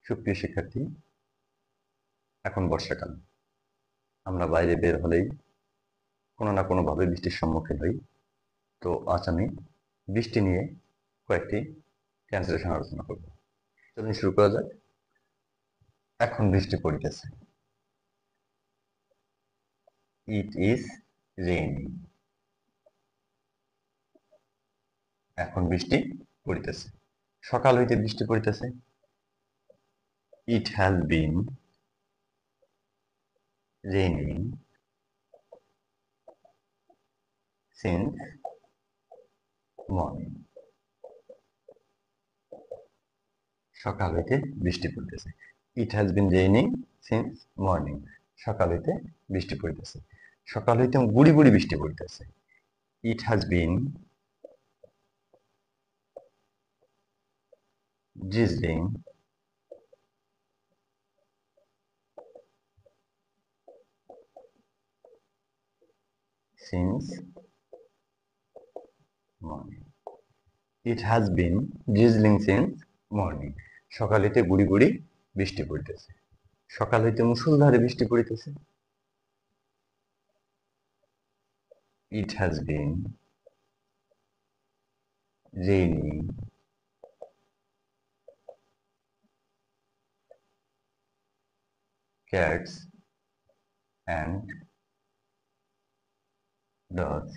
সুপ্রিয় শিক্ষার্থী, এখন বর্ষাকাল। আমরা বাইরে বের হলেই কোনো না কোনোভাবে বৃষ্টির সম্মুখীন হই। তো আজ আমি বৃষ্টি নিয়ে কয়েকটি ট্রান্সলেশন আলোচনা করব। চলুন শুরু করা যাক। এখন বৃষ্টি পড়িতেছে। It is raining. এখন বৃষ্টি পড়িতেছে। সকাল হইতে বৃষ্টি পড়িতেছে। It has been raining since morning. সকাল হইতে বৃষ্টি পড়িতেছে। It has been raining since morning. সকাল হইতে বৃষ্টি পড়িতেছে। সকাল হইতে গুড়ি গুড়ি বৃষ্টি পড়িতেছে। It has been drizzling since morning. It has been drizzling since morning. সকাল হইতে গুড়ি গুড়ি বৃষ্টি পড়িতেছে। সকাল হইতে মুষলধারে বৃষ্টি পড়িতেছে। It has been raining cats and dogs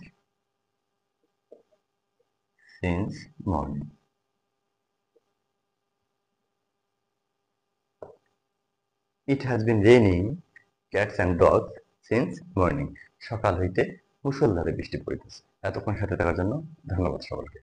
since morning. It has been raining cats and dogs since morning. সকাল হইতে মুষলধারে বৃষ্টি পড়িতেছে। এতক্ষণ সাথে থাকার জন্য ধন্যবাদ সবাইকে।